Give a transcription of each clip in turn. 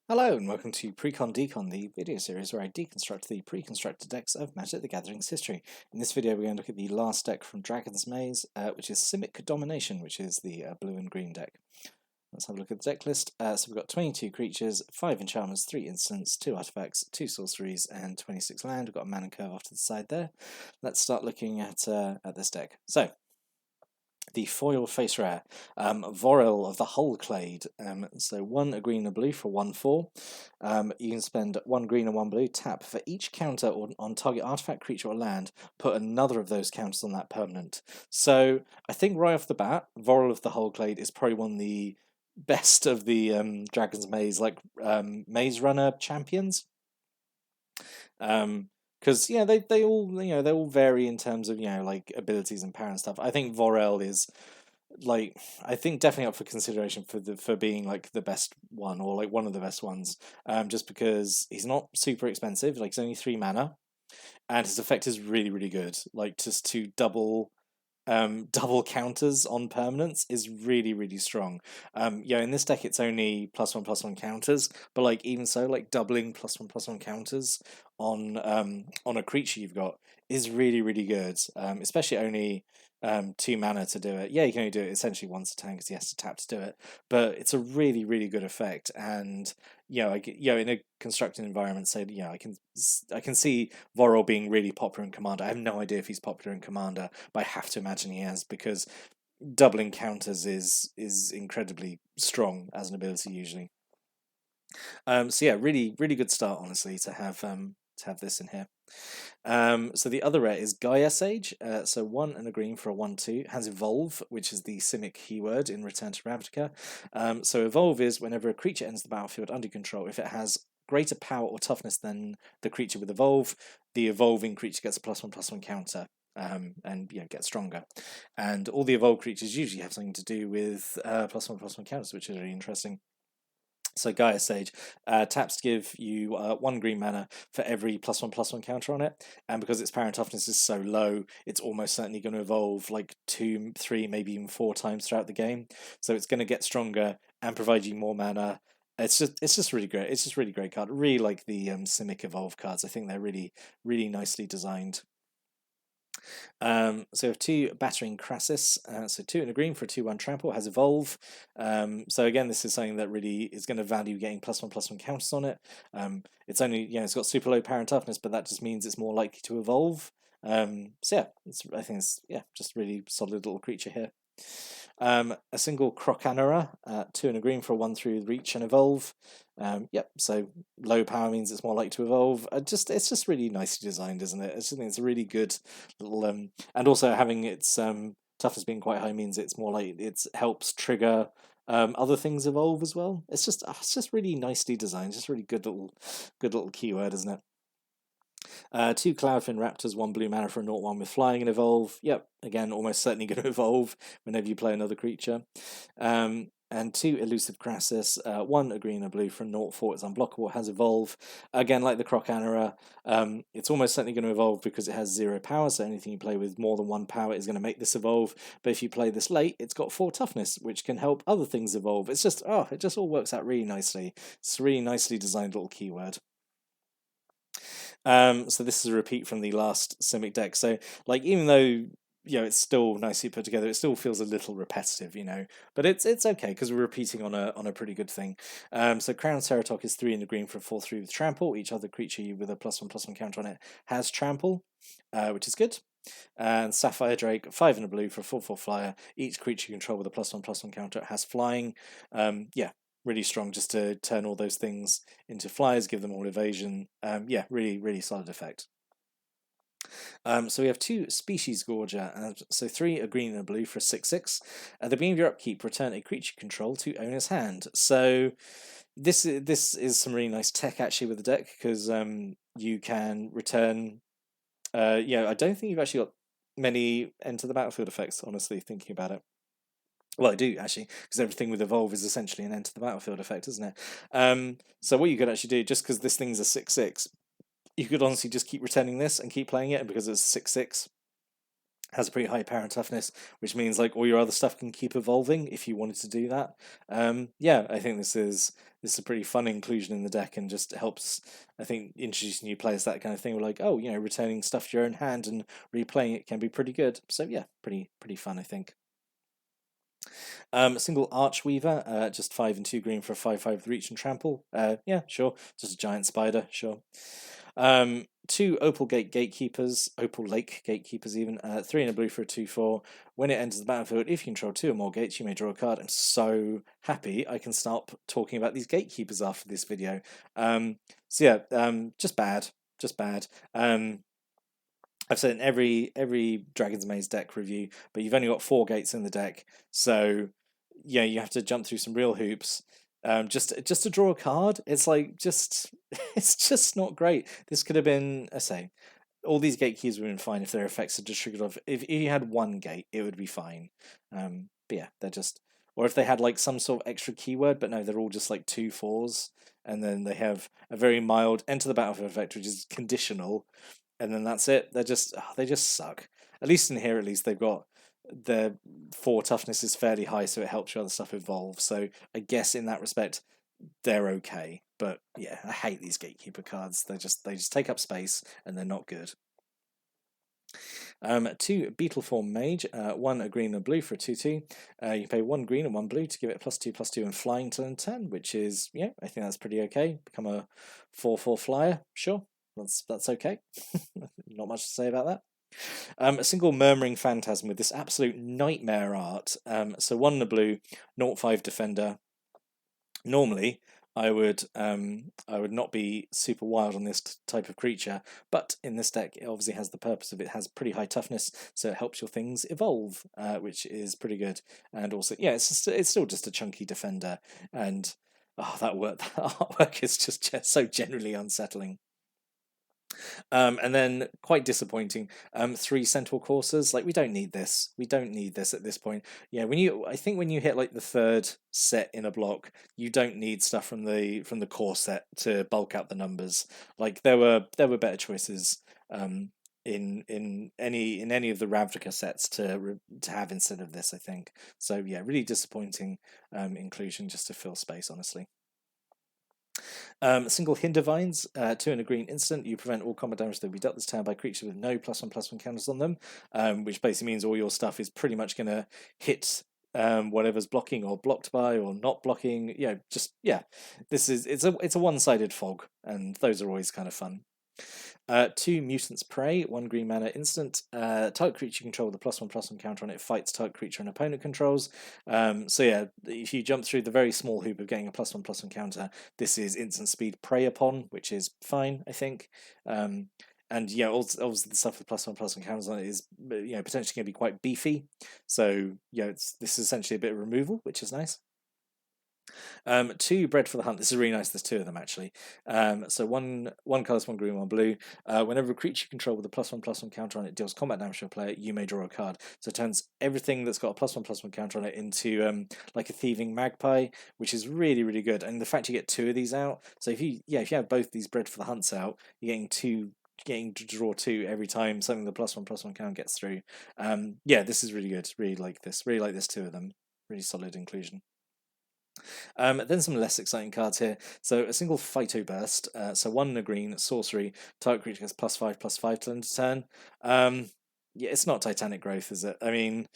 Hello and welcome to Precon Decon, the video series where I deconstruct the pre-constructed decks of Magic the Gathering's history. In this video we're going to look at the last deck from Dragon's Maze, which is Simic Domination, which is the blue and green deck. Let's have a look at the deck list. So we've got 22 creatures, 5 enchantments, 3 instants, 2 artifacts, 2 sorceries, and 26 land. We've got a mana curve off to the side there. Let's start looking at this deck. So, the foil face rare, Vorel of the Hull Clade. So 1 green and a blue for 1/4. You can spend 1 green and 1 blue, tap for each counter on target artifact, creature, or land, put another of those counters on that permanent. So I think right off the bat, Vorel of the Hull Clade is probably one of the best of the Dragon's Maze, Maze Runner champions. Because they all they all vary in terms of like abilities and power and stuff. I think Vorel is I think definitely up for consideration for being like the best one or like one of the best ones. Just because he's not super expensive, like he's only 3 mana, and his effect is really good. Like just to double counters on permanents is really strong. In this deck it's only +1/+1 counters, but like even so, like doubling +1/+1 counters on a creature you've got is really good. Especially only 2 mana to do it. Yeah, you can only do it essentially once a turn because he has to tap to do it, but it's a really good effect. And in a constructed environment, say I can see Vorel being really popular in Commander. I have no idea if he's popular in Commander, but I have to imagine he is, because doubling counters is incredibly strong as an ability usually. So yeah, really good start honestly to have this in here. So the other rare is Gaia Sage. So 1 and a green for a 1/2, has Evolve, which is the Simic keyword in Return to Ravnica. So Evolve is whenever a creature enters the battlefield under control, if it has greater power or toughness than the creature with Evolve, the evolving creature gets a +1/+1 counter. And get stronger, and all the evolved creatures usually have something to do with +1/+1 counters, which is really interesting. So Gaia Sage taps to give you 1 green mana for every +1/+1 counter on it, and because its power and toughness is so low, it's almost certainly going to evolve like 2, 3, maybe even 4 times throughout the game. So it's going to get stronger and provide you more mana. It's just really great. It's just really great card. Really like the Simic Evolve cards. I think they're really nicely designed. So we have 2 Battering Crassus, so 2 and a green for a 2/1 trample, has Evolve. So again, this is something that really is going to value getting +1/+1 counters on it. It's only it's got super low power and toughness, but that just means it's more likely to evolve. So yeah, I think it's just really solid little creature here. A single Crocanera, 2 and a green for a 1/3 reach and evolve. So low power means it's more likely to evolve. It's just really nicely designed, isn't it? I just think it's a really good little and also having its toughness being quite high means it's more like it helps trigger other things evolve as well. It's just really nicely designed. Just really good little keyword, isn't it? 2 Cloudfin Raptors, 1 blue mana for a 0/1 with flying and evolve. Yep, again, almost certainly going to evolve whenever you play another creature. And 2 Elusive Crassus, 1 a green and a blue for a 0/4. It's unblockable, has evolve. Again, like the Crocanera, it's almost certainly going to evolve because it has 0 power, so anything you play with more than 1 power is going to make this evolve. But if you play this late, it's got 4 toughness, which can help other things evolve. It just all works out really nicely. It's a really nicely designed little keyword. So this is a repeat from the last Simic deck. So like even though it's still nicely put together, it still feels a little repetitive, but it's okay because we're repeating on a pretty good thing. So Crown Ceratok is 3 in the green for a 4/3 with trample. Each other creature with a +1/+1 counter on it has trample, which is good. And Sapphire Drake, 5 in a blue for a 4/4 flyer. Each creature you control with a +1/+1 counter has flying. Really strong just to turn all those things into flyers, give them all evasion. Really solid effect. So we have 2 Species Gorger, so 3 a green and a blue for a 6/6. At the beginning of your upkeep, return a creature control to owner's hand. So this is some really nice tech actually with the deck, because you can return. I don't think you've actually got many enter the battlefield effects, honestly, thinking about it. Well, I do actually, because everything with evolve is essentially an enter the battlefield effect, isn't it? So what you could actually do, just because this thing's a 6/6, you could honestly just keep returning this and keep playing it, and because it's 6/6, has a pretty high power and toughness, which means like all your other stuff can keep evolving if you wanted to do that. Yeah, I think this is a pretty fun inclusion in the deck, and just helps, I think, introduce new players, that kind of thing. We're like, oh, returning stuff to your own hand and replaying it can be pretty good. So yeah, pretty fun, I think. Single Archweaver, just 5 and 2 green for a 5/5 with reach and trample. Yeah, sure. Just a giant spider, sure. Two Opal Gatekeepers, Opal Lake Gatekeepers even, 3 and a blue for a 2/4. When it enters the battlefield, if you control 2 or more gates, you may draw a card. I'm so happy I can start talking about these gatekeepers after this video. So yeah, just bad. Just bad. I've said in every Dragon's Maze deck review, but you've only got 4 gates in the deck, so yeah, you have to jump through some real hoops. Just to draw a card, it's like just it's just not great. This could have been, I say, all these gatekeys would have been fine if their effects are just triggered off. If you had one gate, it would be fine. But yeah, they're just, or if they had like some sort of extra keyword, but no, they're all just like 2/4s, and then they have a very mild enter the battlefield effect, which is conditional, and then that's it. They just suck. At least in here, at least they've got their 4 toughness is fairly high, so it helps your other stuff evolve. So I guess in that respect, they're okay. But yeah, I hate these gatekeeper cards. They just take up space and they're not good. 2 Beetleform Mage, 1 a green and a blue for a 2/2. You pay 1 green and 1 blue to give it +2/+2 and flying till turn 10, which is, yeah, I think that's pretty okay. Become a 4/4 flyer, sure. That's okay. Not much to say about that. A single Murmuring Phantasm with this absolute nightmare art. So 1 in a blue, 0/5 defender. Normally, I would not be super wild on this type of creature, but in this deck, it obviously has the purpose of it has pretty high toughness, so it helps your things evolve, which is pretty good. And also, yeah, it's still just a chunky defender, and that artwork is just so generally unsettling. And then quite disappointing. 3 Centaur coursers. Like, we don't need this. We don't need this at this point. Yeah, I think when you hit like the 3rd set in a block, you don't need stuff from the core set to bulk out the numbers. Like, there were better choices in any of the Ravnica sets to have instead of this, I think. So yeah, really disappointing inclusion just to fill space, honestly. Single Hintervines, 2 and a green instant. You prevent all combat damage that will be dealt this turn by creatures with no +1/+1 counters on them, which basically means all your stuff is pretty much going to hit whatever's blocking or blocked by or not blocking. It's a one-sided fog, and those are always kind of fun. 2 Mutants Prey, 1 green mana instant. Target creature you control with a +1/+1 counter on it fights target creature an opponent controls. So yeah, if you jump through the very small hoop of getting a +1/+1 counter, this is instant speed Prey upon, which is fine, I think. And yeah, obviously the stuff with +1/+1 counters on it is potentially going to be quite beefy. So yeah, this is essentially a bit of removal, which is nice. 2 Bred for the Hunt. This is really nice. There's 2 of them actually. So one colorless, 1 green, 1 blue. Whenever a creature you control with a +1/+1 counter on it deals combat damage to a player, you may draw a card. So it turns everything that's got a +1/+1 counter on it into like a thieving magpie, which is really good. And the fact you get 2 of these out. So if you have both these Bred for the Hunts out, you're getting to draw 2 every time something the +1/+1 counter gets through. Yeah, this is really good. Really like this. Really like this 2 of them. Really solid inclusion. Then some less exciting cards here. So a single Phyto Burst, so 1 in a green, sorcery, target creature gets +5/+5 till end of turn. Yeah, it's not Titanic Growth, is it? I mean,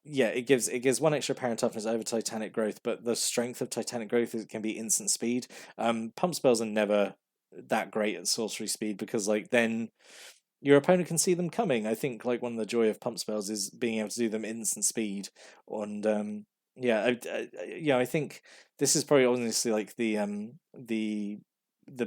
yeah, it gives 1 extra power and toughness over Titanic Growth, but the strength of Titanic Growth can be instant speed. Pump spells are never that great at sorcery speed because like then your opponent can see them coming. I think like one of the joy of pump spells is being able to do them instant speed, and I think this is probably honestly like the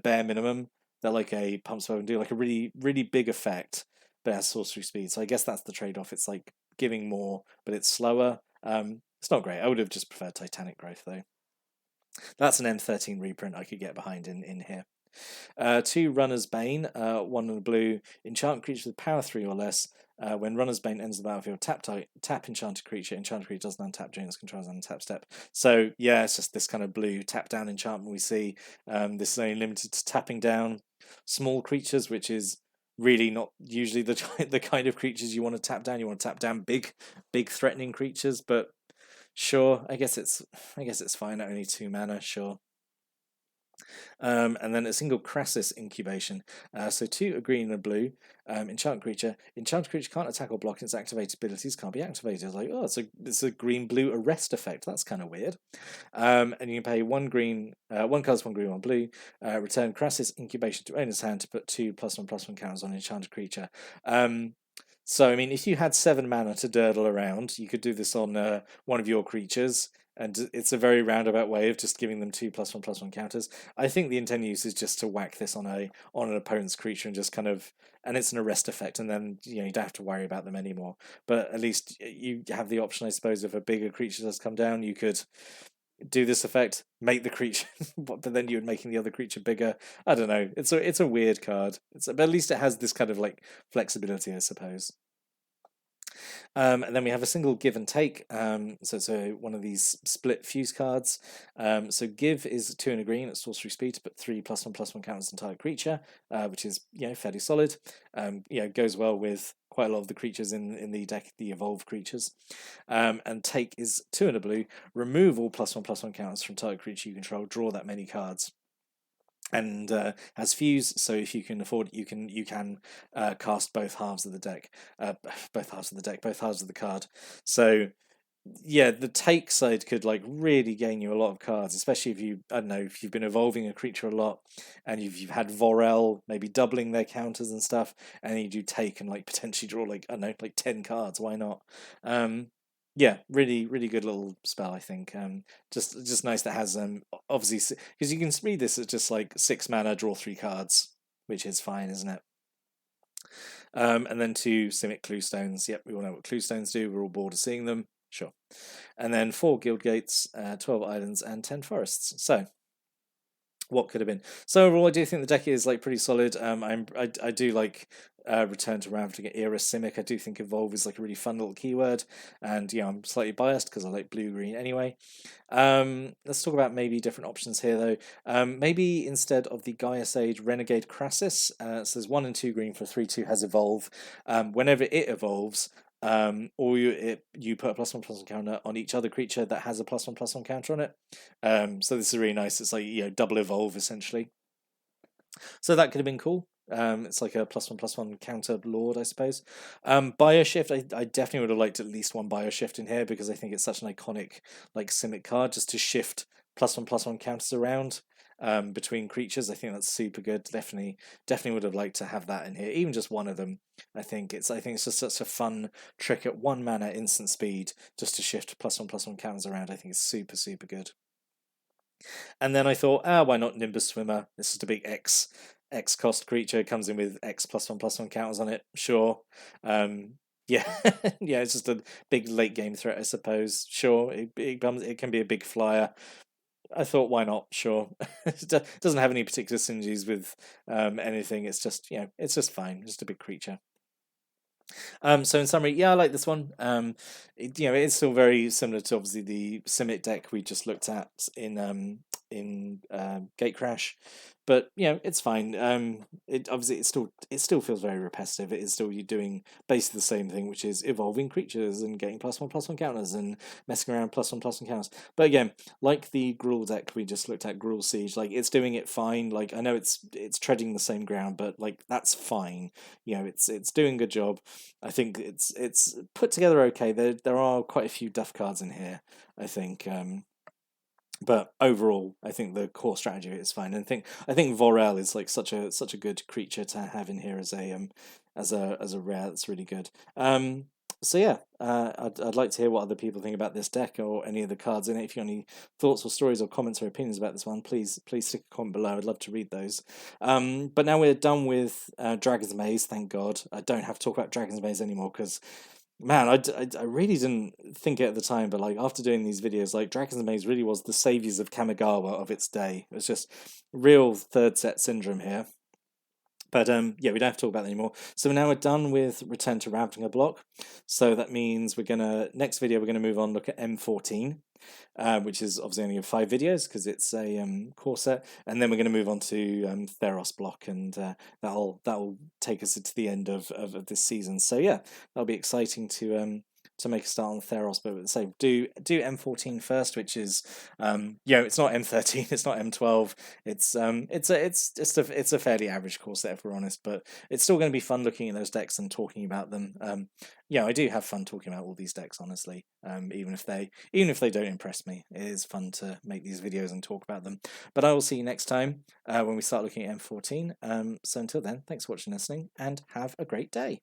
bare minimum that like a pump spell can do, like a really big effect, but it has sorcery speed. So I guess that's the trade off. It's like giving more, but it's slower. It's not great. I would have just preferred Titanic Growth though. That's an M13 reprint I could get behind in here. 2 Runner's Bane, 1 in the blue. Enchant creature with power 3 or less. When Runner's Bane enters the battlefield, tap enchanted creature. Enchanted creature doesn't untap during its control's untap step. So yeah, it's just this kind of blue tap down enchantment we see. This is only limited to tapping down small creatures, which is really not usually the the kind of creatures you want to tap down. You want to tap down big threatening creatures, but sure, I guess it's fine at only 2 mana, sure. And then a single Crassus incubation. So 2, a green and a blue. Enchant creature. Enchant creature can't attack or block. Its activated abilities can't be activated. It's like, oh, it's a green blue arrest effect. That's kind of weird. And you can pay 1 green, 1 colors, 1 green, 1 blue. Return Crassus incubation to owner's hand to put 2+1/+1 counters on enchanted creature. So I mean, if you had 7 mana to durdle around, you could do this on one of your creatures. And it's a very roundabout way of just giving them 2+1/+1 counters. I think the intended use is just to whack this on an opponent's creature and just kind of, and it's an arrest effect, and then you don't have to worry about them anymore. But at least you have the option, I suppose, if a bigger creature does come down, you could do this effect, make the creature, but then you're making the other creature bigger. I don't know. It's a weird card. But at least it has this kind of like flexibility, I suppose. And then we have a single give and take. So it's one of these split fuse cards. So give is 2 and a green at sorcery speed to put 3+1/+1 counters on target creature, which is fairly solid. Goes well with quite a lot of the creatures in the deck, the evolved creatures. And take is 2 and a blue. Remove all +1/+1 counters from target creature you control. Draw that many cards. And has fuse, so if you can afford it, you can cast both halves of the deck, both halves of the card. So yeah, the take side could like really gain you a lot of cards, especially if if you've been evolving a creature a lot, and you've had Vorel maybe doubling their counters and stuff, and you do take and like potentially draw like 10 cards. Why not? Yeah, really, really good little spell, I think. Just nice that has obviously, because you can read this as just like 6 mana, draw 3 cards, which is fine, isn't it? And then 2 Simic Cluestones. Yep, we all know what Cluestones do. We're all bored of seeing them. Sure. And then 4 Guild Gates, 12 Islands, and 10 Forests. So what could have been. So overall, I do think the deck is like pretty solid. I do like Return to Ravaging Era Simic. I do think Evolve is like a really fun little keyword, and I'm slightly biased because I like blue-green anyway. Let's talk about maybe different options here though. Maybe instead of the Gaia Sage, Renegade Crassus. So there's 1 and 2 green for 3/2 has Evolve. Whenever it evolves, or you put a +1/+1 counter on each other creature that has a +1/+1 counter on it. So this is really nice. It's like double evolve essentially. So that could have been cool. It's like a +1/+1 counter lord, I suppose. Bioshift, I definitely would have liked at least 1 Bioshift in here because I think it's such an iconic like Simic card just to shift +1/+1 counters around between creatures. I think that's super good. Definitely would have liked to have that in here, even just 1 of them. I think it's just such a fun trick at 1 mana instant speed just to shift +1/+1 counters around. I think it's super good. And then I thought, why not Nimbus Swimmer? This is a big X cost creature. Comes in with X +1/+1 counters on it. Sure. Yeah, yeah. It's just a big late game threat, I suppose. Sure, it can be a big flyer. I thought, why not? Sure. It doesn't have any particular synergies with anything. It's just it's just fine. Just a big creature. So in summary, yeah, I like this one. It is still very similar to obviously the Simic deck we just looked at in Gatecrash, but it's fine. It obviously it still feels very repetitive. It is still you doing basically the same thing, which is evolving creatures and getting +1/+1 counters and messing around +1/+1 counters. But again, like the Gruul deck we just looked at, Gruul Siege, like it's doing it fine. Like I know it's treading the same ground, but like that's fine. It's doing a good job. I think it's put together okay. There are quite a few duff cards in here, I think. But overall, I think the core strategy is fine. And I think Vorel is like such a good creature to have in here as a rare. That's really good. So yeah, I'd like to hear what other people think about this deck or any of the cards in it. If you have any thoughts or stories or comments or opinions about this one, please stick a comment below. I'd love to read those. But now we're done with Dragon's Maze. Thank God, I don't have to talk about Dragon's Maze anymore because. Man, I really didn't think it at the time, but like after doing these videos, like Dragon's Maze really was the saviors of Kamigawa of its day. It was just real third set syndrome here. But yeah, we don't have to talk about that anymore. So now we're done with Return to Ravnica block. So that means we're gonna next video we're gonna move on, look at M14, which is obviously only 5 videos because it's a core set, and then we're gonna move on to Theros block, and that'll take us to the end of this season. So yeah, that'll be exciting to make a start on Theros, but so do M14 first, which is it's not M13, it's not M12, it's a fairly average core set if we're honest, but it's still going to be fun looking at those decks and talking about them. I do have fun talking about all these decks, honestly. Even if they don't impress me, it is fun to make these videos and talk about them. But I will see you next time when we start looking at M14. So until then, thanks for watching and listening, and have a great day.